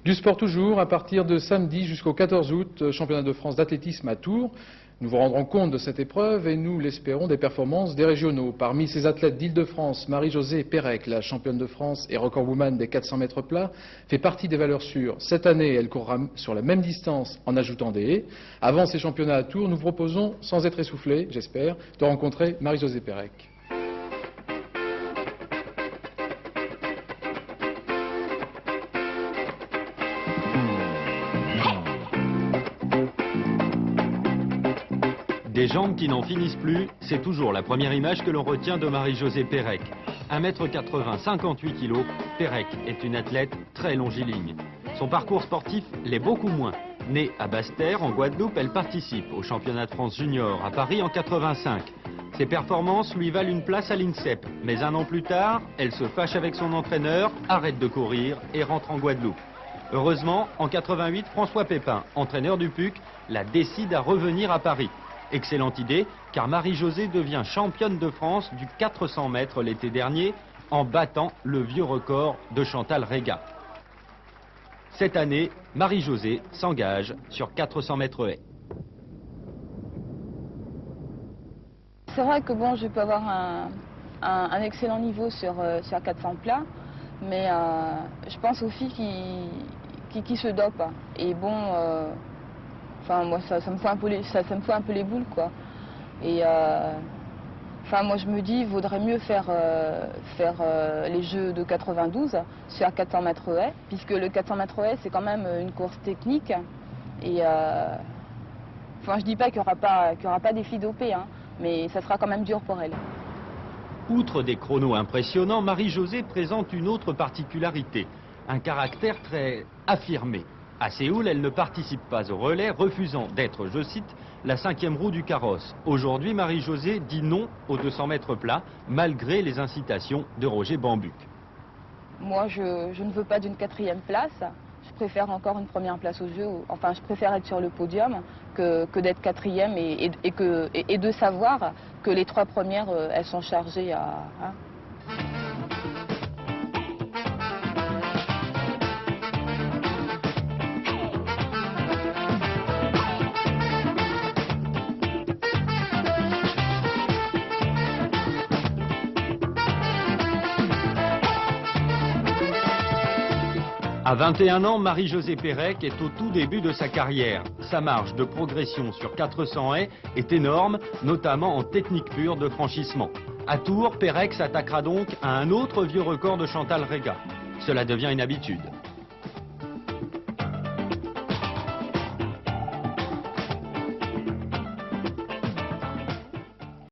Du sport toujours, à partir de samedi jusqu'au 14 août, championnat de France d'athlétisme à Tours. Nous vous rendrons compte de cette épreuve et nous l'espérons des performances des régionaux. Parmi ces athlètes d'Île-de-France, Marie-Josée Pérec, la championne de France et recordwoman des 400 mètres plats, fait partie des valeurs sûres. Cette année, elle courra sur la même distance en ajoutant des haies. Avant ces championnats à Tours, nous vous proposons, sans être essoufflé, j'espère, de rencontrer Marie-Josée Pérec. Des jambes qui n'en finissent plus, c'est toujours la première image que l'on retient de Marie-Josée Pérec. 1m80, 58 kg, Pérec est une athlète très longiligne. Son parcours sportif l'est beaucoup moins. Née à Basse-Terre, en Guadeloupe, elle participe au championnat de France junior à Paris en 85. Ses performances lui valent une place à l'INSEP. Mais un an plus tard, elle se fâche avec son entraîneur, arrête de courir et rentre en Guadeloupe. Heureusement, en 88, François Pépin, entraîneur du PUC, la décide à revenir à Paris. Excellente idée, car Marie-Josée devient championne de France du 400 mètres l'été dernier en battant le vieux record de Chantal Rega. Cette année, Marie-Josée s'engage sur 400 mètres haies. C'est vrai que bon, je peux avoir un excellent niveau sur 400 plats, mais je pense aux filles qui se dopent. Et bon, enfin moi ça me fout un peu les boules quoi. Et enfin moi je me dis il vaudrait mieux faire les Jeux de 92 sur 400 mètres haies, puisque le 400 mètres haies c'est quand même une course technique. Et enfin je dis pas qu'il y aura pas des filles dopées, hein, mais ça sera quand même dur pour elles. Outre des chronos impressionnants, Marie-Josée présente une autre particularité, un caractère très affirmé. À Séoul, elle ne participe pas au relais, refusant d'être, je cite, la 5e roue du carrosse. Aujourd'hui, Marie-Josée dit non aux 200 mètres plats, malgré les incitations de Roger Bambuc. Moi, je ne veux pas d'une 4e place. Je préfère encore une première place au jeu. Enfin, je préfère être sur le podium que d'être 4e et de savoir que les 3 premières, elles sont chargées à... Hein. À 21 ans, Marie-Josée Pérec est au tout début de sa carrière. Sa marge de progression sur 400 haies est énorme, notamment en technique pure de franchissement. À Tours, Pérec s'attaquera donc à un autre vieux record de Chantal Rega. Cela devient une habitude.